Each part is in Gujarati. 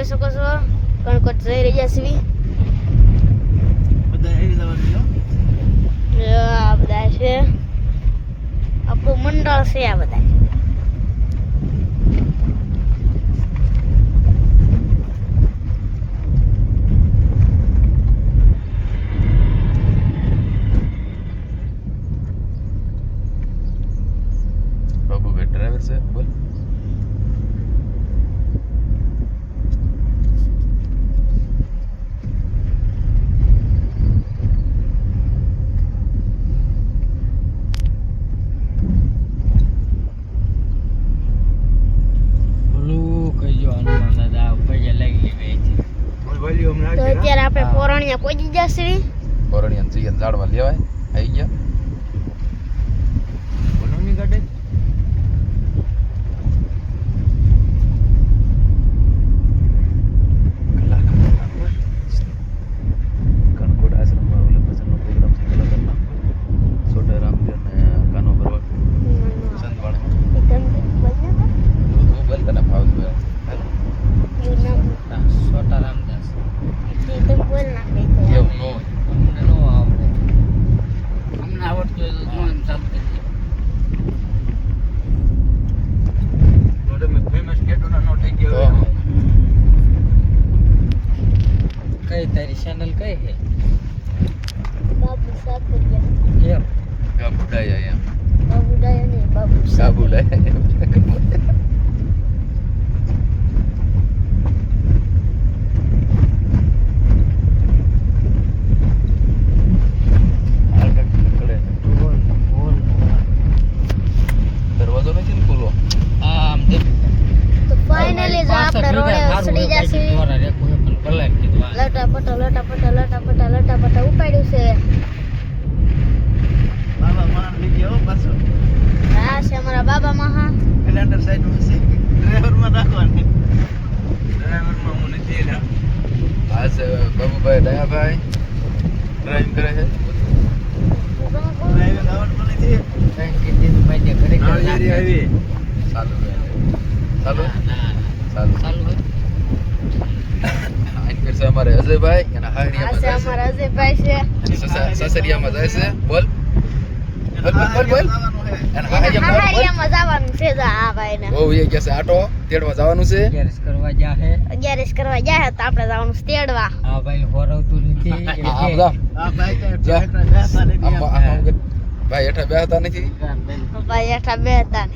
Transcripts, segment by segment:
જોઈ શકો છો કણકોટ જઈ રહ્યા છીએ બધા એવી જવાનું આ બધા છે આપણું મંડળ છે આ બધા બાબુ ભાઈ ડ્રાઈવર છે બોલ તો અત્યારે આપણે પોરણિયા પહોંચી જશે પોરણિયા જઈએ ઝાડવા લેવાય આવી ગયા બોલવાની ગાડે કણકોટ આશ્રમમાં ઓલે ભજનનો પ્રોગ્રામ છે કલાકારના છોટા રામદેવ ને કાનો ભરવાડ સંતવાણીમાં તું બોલ તને ફાવે છે છોટા રામદાસ એવું ન હોય અમને નો આવડે અમને આવડતું હોય તો જોન ચાલુ કરી દે તમે ફેમસ કેટોના નો થઈ ગયો કઈ તારી ચેનલ કઈ છે બાબુ સાકરિયા એમ ગાબુડાયા એમ બાબુ ડાયા ને બાબુ ગાબુડાયા દરવાજો નથી ને ખોલવો આમ દે તો ફાઇનલી જો આપણે રોડે ઉસડી જશે લટાપટા ઉપાડ્યું છે બાબા માન લઈ ગયો પાછો આ છે અમારા બાબા મહા સિલિન્ડર સાઈડ માં છે ડ્રાઈવર માં રાખવાની ડ્રાઈવર માં હું નથી એલા આ છે બાબુભાઈ દયાભાઈ ડ્રાઇવિંગ કરે છે ડ્રાઈવર આવડતું નથી નાળિયેરી આવી ચાલુ ચાલુ ચાલુ આઈન કરશે અમારે અજયભાઈ અને આ હારિયામાં છે જાય છે અમારા અજયભાઈ છે અને સસરિયામાં જાય છે બોલ બોલ અને હારિયામાં જવાનું છે જો આ ભાઈ ને બહુ એ કહે છે આટો તેડવા જવાનું છે ગેરેજ કરવા જાહે 11 કરવા જાય તો આપણે જવાનું છે તેડવા આ ભાઈ હોરવતું નથી આમ જા આ ભાઈ જા. બેઠા બેઠા નથી ભાઈ હેઠા બેહતા નથી ભાઈ હેઠા બે હતા ને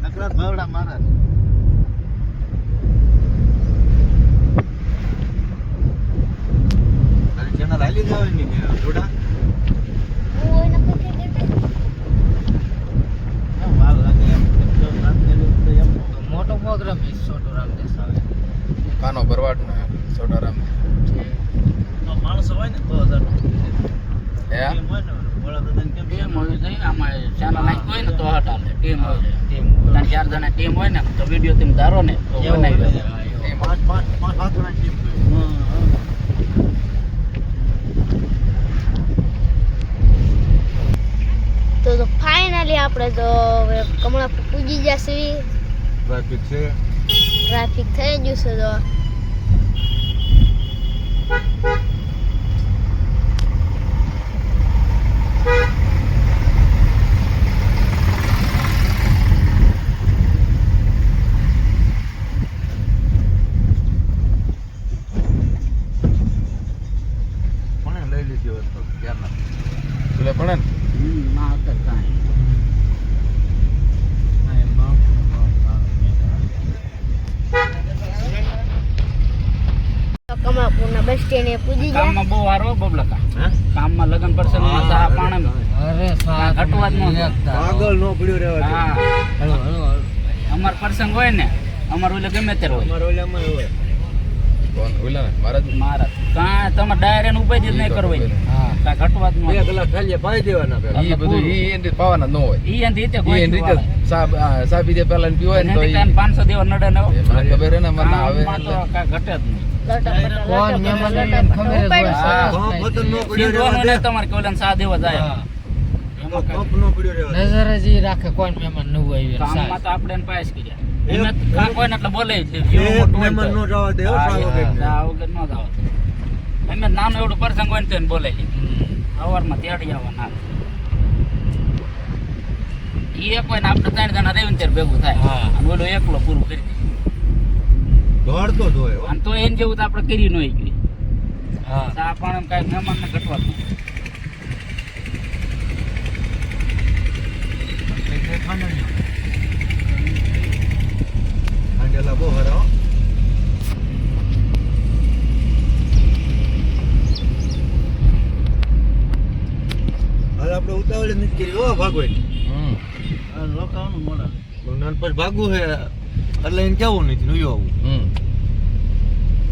નકરા ભાવડા મારા તારી ચેનલ હાલી જવાની ને જોડા હું એને પૂછી દીધું વાર લાગે એમ તો રાત કર્યું તો એમ મોટો પ્રોગ્રામ છે છોટો રામદેવ આવે કાનો ભરવાડ ને સોટારામ તો માણસો હોય ને 2000 હે કેમ હોય ને વડાપ્રધાન કેમ ટીમ હોય છે આમાં ચેનલ નાખી હોય ને તો હટાલે ટીમ હોય છે ત્રણ ચાર જણા ટીમ હોય ને તો વિડિયો તમે ધારો ને તો બનાવી દે પાંચ સાત જણા ટીમ તો ફાઇનલી આપણે તો હવે કમળાપુર પૂજી જશે ટ્રાફિક છે ટ્રાફિક થઈ ગયું છે તો કોને લઈ લીધી હોત તો ક્યારના પેલા પણ ના હતા કાંઈ કમળાપુરના બસ સ્ટેન્ડે પૂજી ગયા કામમાં બહુ હારો બબલકા હે કામમાં લગન પ્રસંગ માં ચા પાણી અરે ઘટવા જ ન પાગલ નો પડ્યો રહેવા હા હલો હલો અમાર પ્રસંગ હોય ને અમાર ઓલે ગમે ત્યારે હોય અમારો ઓલામાં હોય કોણ ઓલા ને મારા જ મારા કાંઈ તમારે ડાયરેક્ટ ઉપાય જ નહીં કરવાની હા કાંઈ ઘટવા જ ન 2 કલાક ખાલી પાઈ દેવાના પેલા ઈ બધું ઈ એની પાવાના ન હોય ઈ એની રીતે ઈ એની રીતે સા બીજે પહેલા પીવાય ને તો ઈ 500 દેવા નડે ને એ મને ખબર હે ને મને આવે કામમાં તો કાંઈ ઘટે જ નહીં કોણ મહેમાન ખબર જ હોય હા બોતલ નો પડ્યો સીધવાનું રહેવા નહીં તમારે કે ઓલાને સા દેવા જાય હા. કંપનો પડ્યો રહેવા નજર જ ઈ રાખે કોઈ મહેમાન ન હોય એવી કામમાં તો આપણે એને પાસ કર્યા એમ કોઈને એટલે બોલે જ એક મહેમાન નો જવા દે સારો કે વગર ન જાવ એમ નાનું એવડું પ્રસંગ હોય ને તો એને બોલે સવારમાં તેડી આવવાના એ કોઈને આપણે 3 જણા રેવીને ત્યારે ભેગું થાય અને ઓલો એકલો પૂરું કરી દે દોડતો જ હોય અને તો એને જેવું તો આપણે કરી ન હોય ગયું હા ચા પાણી કાંઈ મહેમાનને ઘટવાનું ખાંડેલા બહુ હરાવો હવે આપણે ઉતાવળે નથી કરી હો ભાગવાય રોકાવાનું મોડા નાન પર ભાગવું છે એટલે એને કેવું નથી નું આવું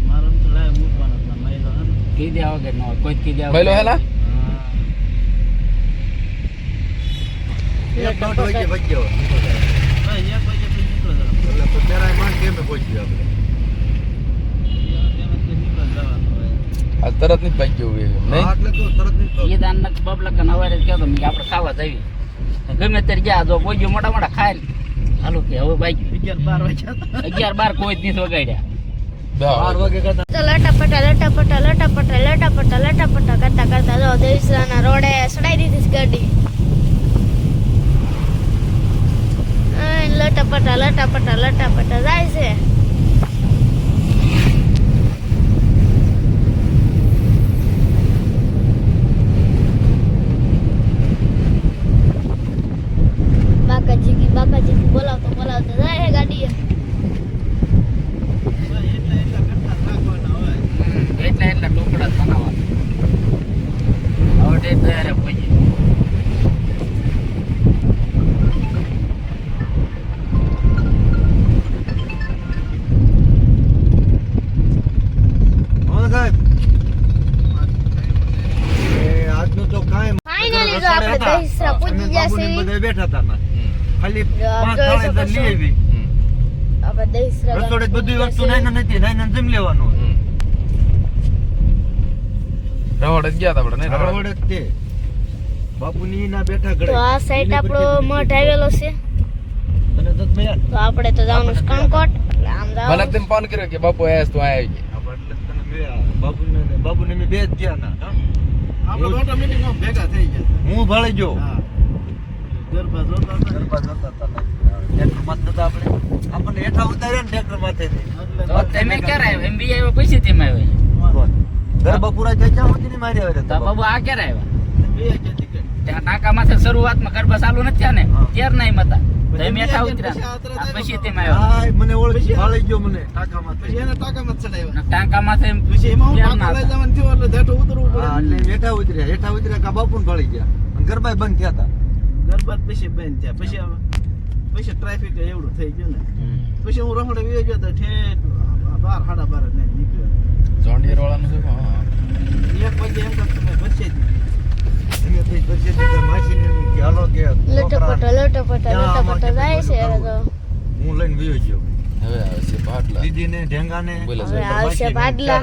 મારે તો લાય મૂકવાનો મહિલો હે ને કીધા વગર ન હોય કોઈ કીધા મહિલો હેલા એક દોઢ વાગે ભાગ્યો ભાઈ 1 વાગે પછી નીકળો જરા એટલે તો તેરાય માં કેમે પહોંચી આપણે આ તરત ની પાઈ ગયું નહીં એટલે તો તરત એ દાન બબલક નવારે કહેતો મેં આપણે ખાવા જઈએ ગમે ત્યારે ગયા તો પોગ્યો મોટા મોટા ખાય હાલો કે હવે બાઈક 11-12 વાગ્યા 11-12 કોઈ જ નથી વગાડ્યા 12 વાગે કરતા તો લટાપટા કરતા કરતા જો દેવસરાના રોડે સડાઈ દીધી છે ગાડી લટાપટા જાય છે બાકાજી બોલાવતો જાય છે ગાડી એટલા ટુકડા બનાવવા હવે તે તૈયાર પહોંચી સાહેબ આજનું તો કાંઈ ફાઇનલી જો આપણે દહીસરા પૂજી જશે બધા બેઠા હતા ના ખાલી જો આપ 5 જોઈ થાળી શકો લઈ આવી આપણે દહીસરા રસોડે બધી વસ્તુ નાઈ નથી નાઈ જમ લેવાનું રવાડે જ ગયા તા આપણે નહીં રવાડે જ તે બાપુની ના બેઠા તો ઘરે આ સાઈડ આપણો મઠ આવેલો છે અને દત ભૈયા તો આપણે તો જવાનું છે કણકોટ એટલે આમ મને જવાનું તેમ ફોન કર્યો કે બાપુ આયા તું આવી ગયા આપણે તને મળ્યા બાપુને મેં બે જ ગયા ના હા? આપણે ઓટોમેટિક ભેગા થઈ ગયા હું ભાળી ગયો હા ગરબા જોતા હતા ગરબા જોતા હતા ટ્રેક્ટર માં નતા આપણને હેઠા ઉતાર્યા ને ટ્રેક્ટર માથેથી તો તમે ક્યારે આવ્યો એમ બી આવ્યો પછી તેમ આવ્યો કોણ? ગરબા પૂરા થઈ ગયા સુધી ની મારી આવે તો બાબુ આ ક્યારે આવ્યા બે કે ટિકિટ ત્યાં ટાંકામાંથી શરૂઆતમાં ગરબા ચાલુ નથી થયા ને હા. ત્યાર નહીં મતા તમે પછી હેઠા પછી ઉતર્યા આ તરત આ પછી આવ્યો. તેમ આવ્યો હા મને ઓળખી ભાળી ગયો મને ટાંકા પછી માથે એને ટાંકામાં જ ચડાવ્યા ટાંકામાંથી પછી એમાં હું ત્યાર ના ટાંકા લઈ હતા. જવાનું થયું એટલે ધેઠું ઉતરવું હા પડે એટલે હેઠા ઉતર્યા કા બાપુને ભાળી ગયા અને ગરબા બંધ થયા હતા ગરબા જ પછી બંધ થયા પછી ટ્રાફિક એવડું થઈ ગયું ને પછી હું રખડે વી ગયો તો ઠેઠ 12-12:30 ને નીકળ્યો જોન્ડિયર વાળાનું છે હા 1 વાગે એમ કરતો મેં પછી એને પછી પછી દીધા માસીને એમ કે હાલો કે છોકરા લટાપટા જાય છે હવે તો હું લઈને વયો ગયો હવે આવે છે પાટલા દીદીને ઢેંગાને બોલે હવે આવશે ભાડલા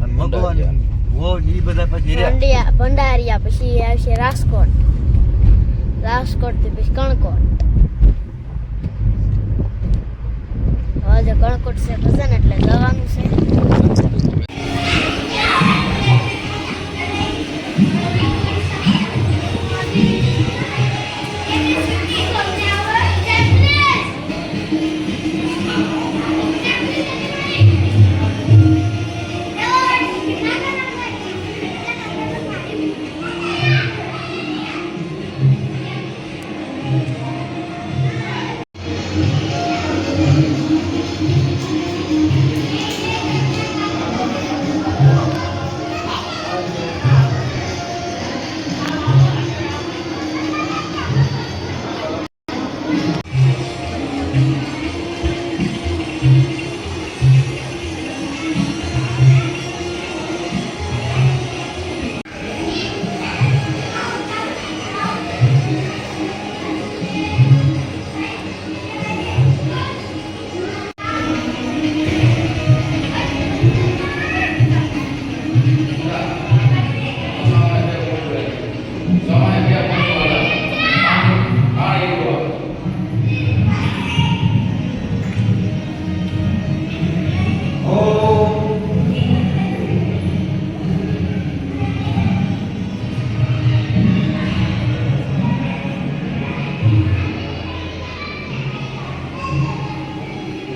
અને મગવાન વો ઈ બધા પછી રહ્યા ભંડારિયા પછી આવશે રાજકોટ થી પછી કણકોટ હવે જો કણકોટ છે ભજન એટલે જવાનું છે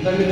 તમે